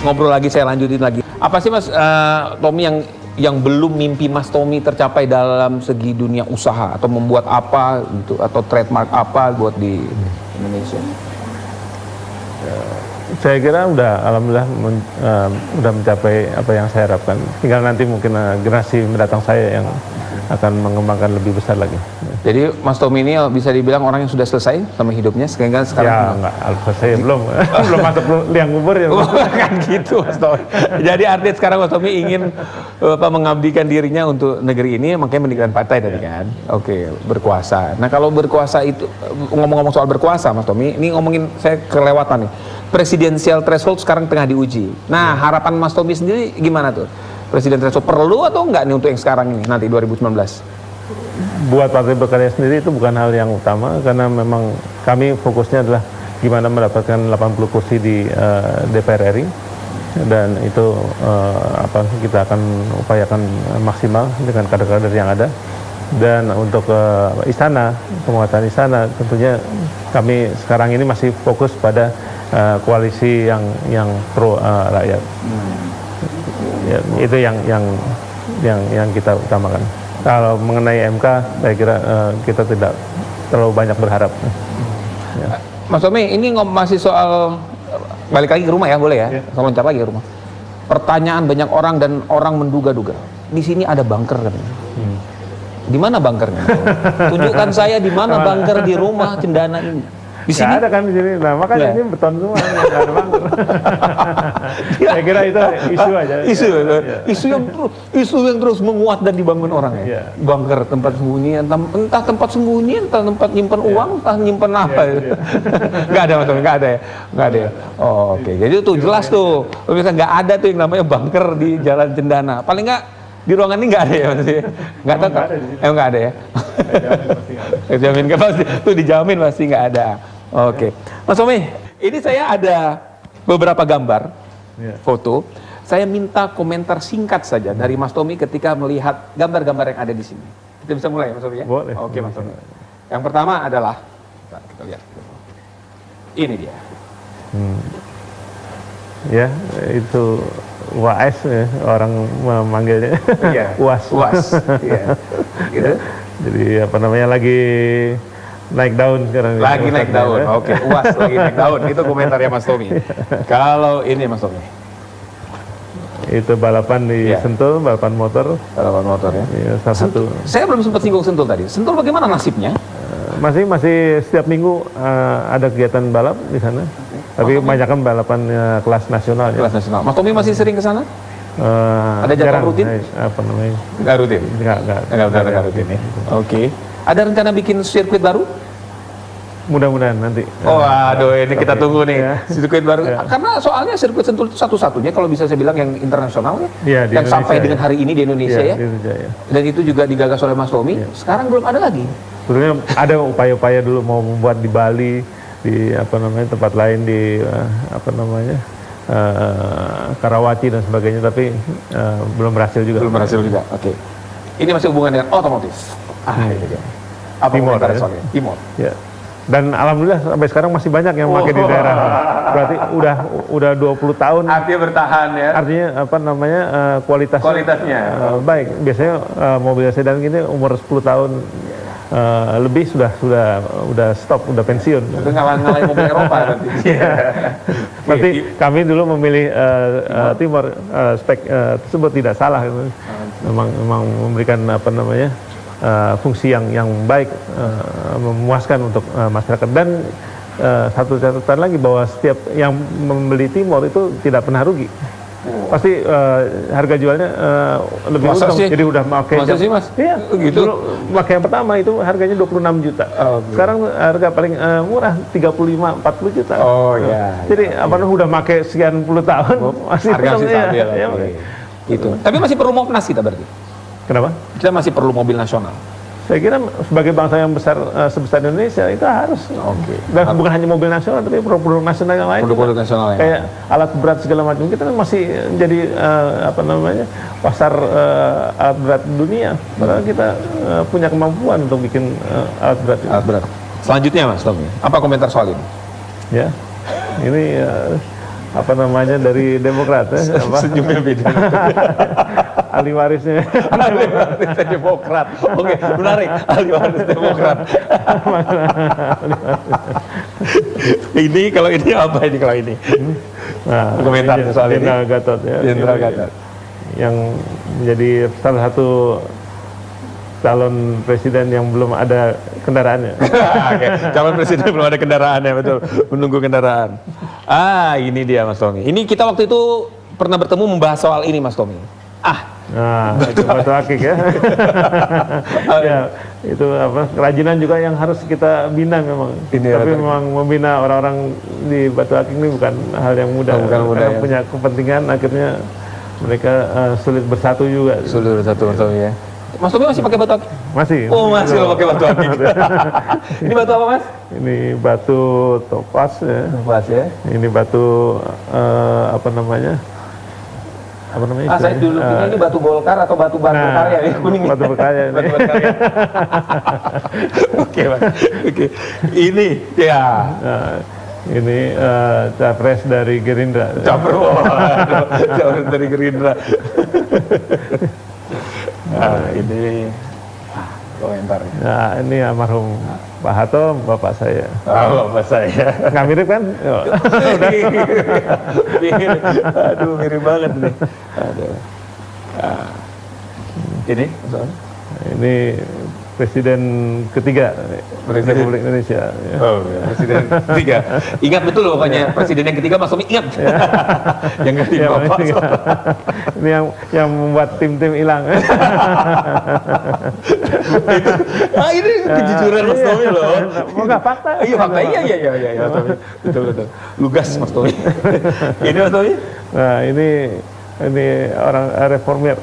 ngobrol lagi, saya lanjutin lagi. Apa sih Mas Tommy yang belum mimpi Mas Tommy tercapai dalam segi dunia usaha, atau membuat apa gitu, atau trademark apa buat di Indonesia? Saya kira udah, alhamdulillah udah mencapai apa yang saya harapkan. Tinggal nanti mungkin generasi mendatang saya yang akan mengembangkan lebih besar lagi. Jadi Mas Tommy ini bisa dibilang orang yang sudah selesai sama hidupnya, sehingga sekarang ya enggak, saya belum belum masuk liang kubur ya. Kan gitu Mas Tommy. Jadi artinya sekarang Mas Tommy ingin mengabdikan dirinya untuk negeri ini, makanya mendirikan partai tadi kan. Oke, berkuasa. Nah kalau berkuasa itu, ngomong-ngomong soal berkuasa Mas Tommy, ini ngomongin saya kelewatan nih. Presidensial threshold sekarang tengah diuji. Nah harapan Mas Tommy sendiri gimana tuh? Presiden threshold perlu atau enggak nih untuk yang sekarang ini, nanti 2019? Buat Partai Berkarya sendiri itu bukan hal yang utama, karena memang kami fokusnya adalah gimana mendapatkan 80 kursi di DPR RI, dan itu kita akan upayakan maksimal dengan kader-kader yang ada. Dan untuk istana, penguatan istana, tentunya kami sekarang ini masih fokus pada koalisi yang pro rakyat. Ya, itu yang kita utamakan. Kalau mengenai MK, saya kira kita tidak terlalu banyak berharap. Ya. Mas Tommy, ini masih soal balik lagi ke rumah ya, boleh ya? Kalau loncat lagi ke rumah. Pertanyaan banyak orang dan orang menduga-duga. Di sini ada bunker kan? Di mana bunkernya? Tunjukkan saya di mana bunker di rumah Cendana ini. Di sini ada kan di sini. Nah, makanya ini beton semua, nggak ada bunker. Saya kira itu isu aja. Isu yang terus menguat dan dibangun orang ya. Bunker, tempat sembunyi, entah tempat sembunyi, entah tempat nyimpen uang, entah nyimpen apa. Nggak ada Mas Tommy, nggak ada ya. Nggak ada ya. Oh, oke, jadi itu jelas tuh. Misalnya nggak ada tuh yang namanya bunker di Jalan Cendana. Paling nggak di ruangan ini nggak ada ya Mas? Nggak tahu. Nggak ada ya. Dijamin kan pasti. Tuh dijamin pasti nggak ada. Oke, Mas Tommy, ini saya ada beberapa gambar, foto. Saya minta komentar singkat saja dari Mas Tommy ketika melihat gambar-gambar yang ada di sini. Kita bisa mulai, Mas Tommy ya? Boleh. Oke, Mas Tommy. Yang pertama adalah, kita lihat. Ini dia. Ya, itu UAS ya, orang memanggilnya. UAS. UAS. Iya. Gitu. Jadi apa namanya, lagi naik daun sekarang. Lagi naik daun, oke. UAS lagi naik daun, itu komentarnya Mas Tommy. Kalau ini Mas Tommy, itu balapan di Sentul, balapan motor. Balapan motor ya. Ya, salah satu. Saya belum sempat singgung Sentul tadi. Sentul bagaimana nasibnya? Masih setiap minggu ada kegiatan balap di sana. Tapi kebanyakan balapan kelas nasional. Kelas nasional. Mas Tommy masih sering ke sana? Ada jadwal rutin? Apa namanya? Nggak rutin? Nggak rutin ya. Oke. Ada rencana bikin sirkuit baru? Mudah-mudahan nanti. Oh, aduh, ini kita tunggu nih sirkuit baru. Karena soalnya sirkuit Sentul itu satu-satunya kalau bisa saya bilang yang internasional ya, yang sampai dengan hari ini di Indonesia ya. Dan itu juga digagas oleh Mas Tommy. Sekarang belum ada lagi. Sebenarnya ada upaya-upaya dulu mau membuat di Bali, di tempat lain di Karawaci dan sebagainya, tapi belum berhasil juga. Belum berhasil juga. Oke. Ini masih hubungan dengan otomotif. Ini dia. Apa Timor, Timor. Ya. Dan alhamdulillah sampai sekarang masih banyak yang pakai di daerah. Berarti udah 20 tahun. Artinya bertahan ya. Artinya kualitasnya baik. Biasanya mobil sedan gini umur 10 tahun lebih sudah stop, udah pensiun. Itu ngalahin mobil Eropa nanti. Berarti kami dulu memilih Timor, spek tersebut tidak salah. Memang memberikan fungsi yang baik, memuaskan untuk masyarakat. Dan satu catatan lagi, bahwa setiap yang membeli Timor itu tidak pernah rugi. Pasti harga jualnya lebih untung. Jadi udah pakai. Masa sih Mas? Iya, gitu. Dulu pakai yang pertama itu harganya 26 juta. Sekarang harga paling murah 35-40 juta. Oh iya. Jadi udah pakai sekian puluh tahun masih harga masih stabil. Gitu. Tapi masih perlu Mopnas kita berarti. Kenapa? Kita masih perlu mobil nasional. Saya kira sebagai bangsa yang besar sebesar Indonesia itu harus. Dan bukan hanya mobil nasional, tapi produk nasional yang lain. Produk nasional yang kayak alat berat segala macam, kita masih jadi pasar alat berat dunia. Padahal kita punya kemampuan untuk bikin alat berat. Alat berat. Selanjutnya Mas Tommy, apa komentar soal ini? Ya, ini apa namanya dari Demokrat ya? Senyumnya beda. Ahli warisnya. Ahli waris Demokrat. Oke, menarik. Ahli waris Demokrat. Ini kalau ini apa ini kalau ini? Nah, komentar soal ini. Jenderal Gatot ya. Jenderal Gatot. Yang menjadi salah satu calon presiden yang belum ada kendaraannya. Oke, calon presiden belum ada kendaraannya, betul. Menunggu kendaraan. Ini dia Mas Tommy. Ini kita waktu itu pernah bertemu membahas soal ini Mas Tommy. Nah, itu Batu Akik ya. Ya, itu apa kerajinan juga yang harus kita bina memang. Tapi memang membina orang-orang di Batu Akik ini bukan hal yang mudah. Karena punya kepentingan, akhirnya mereka sulit bersatu juga. Sulit bersatu Mas Tommy ya. Mas Tommy masih pakai batu akik? Masih. Oh, masih lo pakai batu akik. Ini batu apa, Mas? Ini batu topaz ya. Topaz ya. Ini batu apa namanya? Saya dulu ini batu Golkar atau batu karya ya, kuning. Batu berkarya ini. Batu berkarya. Oke, Mas. Oke. Ini ya. Ini capres dari Gerindra. Capres dari Gerindra. Ini komentarnya. Nah, ini almarhum Pak Hato, bapak saya. Bapak saya. Nggak mirip kan? Mirip. Aduh, mirip banget nih. Aduh. Ini? Ini presiden ketiga Republik Indonesia. Oh, ya. Presiden ketiga. Ingat betul pokoknya presiden yang ketiga Mas Tommy ingat. Yang ketiga Bapak. Ini yang membuat tim-tim hilang. Ini kejujuran Mas Tommy loh. Enggak fakta. Iya fakta. Iya Mas Tommy. Betul. Lugas Mas Tommy. Ini Mas Tommy? Nah, ini orang reformir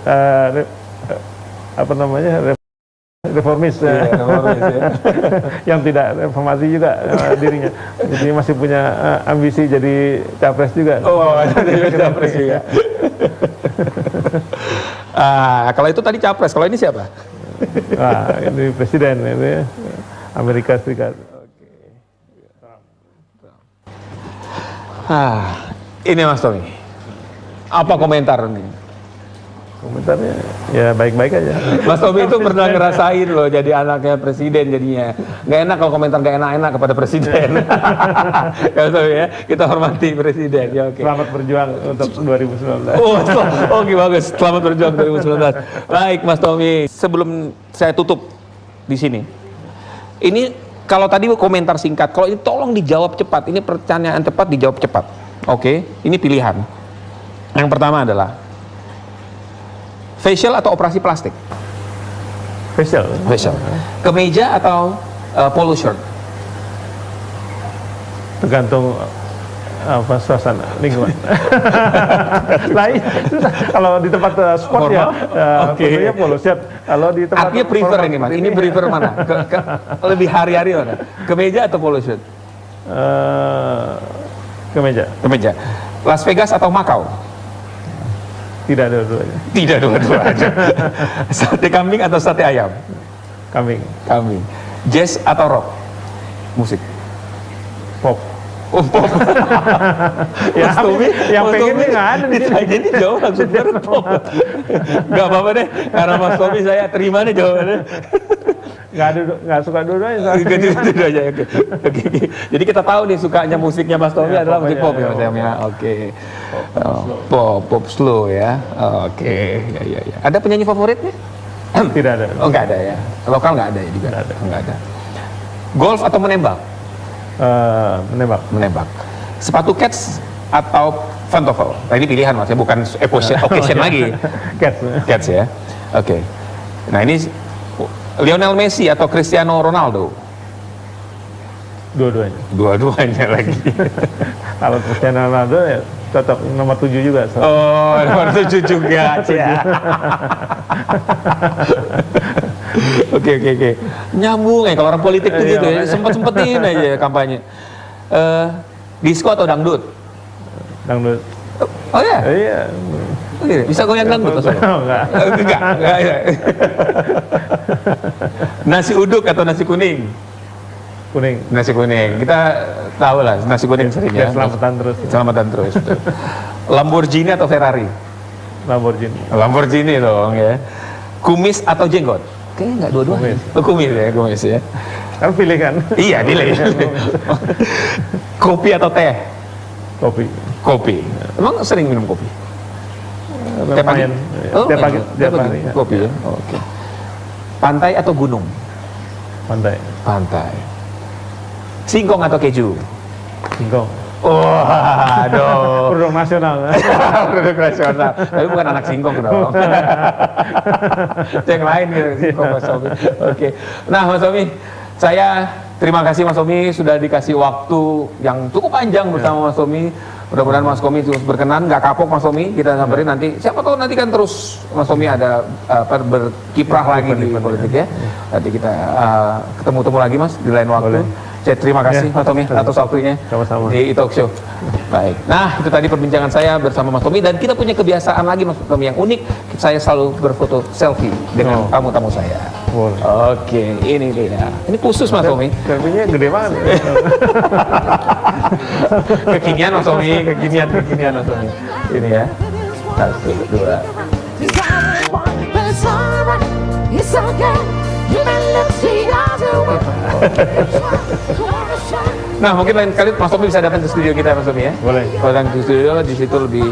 apa namanya? Reformis, ya. Yang tidak reformasi juga dirinya. Jadi masih punya ambisi jadi capres juga. Oh, jadi capres juga. Kalau itu tadi capres, kalau ini siapa? Ini presiden, ini Amerika Serikat. Ini Mas Tommy. Apa komentar nih? Komentarnya ya baik-baik aja. Mas Tommy itu pernah ngerasain loh jadi anaknya presiden jadinya. Nggak enak kalau komentar nggak enak-enak kepada presiden. Ya Mas Tommy ya, kita hormati presiden. Ya, oke. Selamat berjuang untuk 2019. Oke bagus. Selamat berjuang 2019. Baik Mas Tommy, sebelum saya tutup di sini, ini kalau tadi komentar singkat, kalau ini tolong dijawab cepat. Ini pertanyaan cepat dijawab cepat. Oke, ini pilihan. Yang pertama adalah facial atau operasi plastik? Facial. Kemeja atau polo shirt? Tergantung apa suasana lingkungan. Kalau di tempat sport ya, tentunya polo shirt. Kalau di tempat artinya prefer ini Mas. Ini prefer mana? Lebih hari-hari mana? Kemeja atau polo shirt? Kemeja. Las Vegas atau Macau? Tidak dua-duanya. Tidak dua-duanya. Sate kambing atau sate ayam? Kambing. Jazz atau rock? Musik. Pop. Pop. Mas Tommy, yang pengen ini nggak ada di sini. Jadi jawab langsung pop. Nggak apa-apa deh, karena Mas Tommy saya terima nih jawabannya. Nggak suka dua-duanya. Oke. Jadi kita tahu nih sukanya musiknya Mas Tommy adalah musik pop ya Mas Tommy ya. Oke. Pop slow ya. Oke. Ya. Ada penyanyi favoritnya? Tidak ada. Oh nggak ada ya. Lokal nggak ada ya juga. Nggak ada. Golf atau menembak? Menembak. Sepatu Keds atau Pantofel? Nah ini pilihan Mas ya, bukan occasion lagi. Keds ya. Oke. Nah ini Lionel Messi atau Cristiano Ronaldo? Dua-duanya lagi. Kalau Cristiano Ronaldo ya tetap nomor 7 juga. So. Oh, nomor 7 juga. Oke. Nyambung ya kalau orang politik tuh gitu ya. Sempet-sempetin aja kampanye. Disko atau dangdut? Dangdut. Oh ya? Iya. Bisa goyang dangdut? Enggak. Nasi uduk atau nasi kuning? Kuning. Nasi kuning. Kita tahu lah nasi kuning sering ya. Selamatan terus. Selamatan terus. Betul. Lamborghini atau Ferrari? Lamborghini. Lamborghini dong ya. Kumis atau jenggot? Kayaknya nggak dua-duanya. Kumis ya. Kan pilih kan? Iya, pilih. Kopi atau teh? Kopi. Kopi. Emang sering minum kopi? Tiap pagi? Lumayan. Tiap pagi. Tiap hari. Ya. Kopi ya. Oke. Pantai atau gunung? Pantai. Pantai. Singkong atau keju? Singkong. Wah, aduh. Produk nasional. Produk nasional. Tapi bukan anak singkong dong. Yang lain gitu, singkong Mas Tommy. Oke. Nah, Mas Tommy, saya terima kasih Mas Tommy sudah dikasih waktu yang cukup panjang bersama Mas Tommy. Mudah-mudahan Mas Tommy terus berkenan, nggak kapok Mas Tommy. Kita samperin nanti. Siapa tahu nanti kan terus Mas Tommy ada berkiprah lagi di politik ya. Nanti kita ketemu-temu lagi Mas di lain waktu. Boleh. Saya terima kasih Mas Tommy atas waktunya Sama-sama. di e-talk show. Baik. Nah, itu tadi perbincangan saya bersama Mas Tommy dan kita punya kebiasaan lagi Mas Tommy yang unik. Saya selalu berfoto selfie dengan tamu-tamu saya. Boleh. Oke, ini dia. Ini khusus Mas Tommy. Selfie-nya gede banget. Kekinian Mas Tommy, kekinian Mas Tommy. Ini ya. 1, 2. It's okay. You may look sweet as a Nah, mungkin lain kali Mas Tommy bisa datang ke studio kita Mas Tommy ya. Boleh. Kalau datang ke studio di situ lebih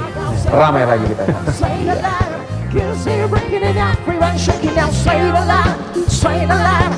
ramai lagi kita. Say the line, breaking it down, free run, shaking down, say the line,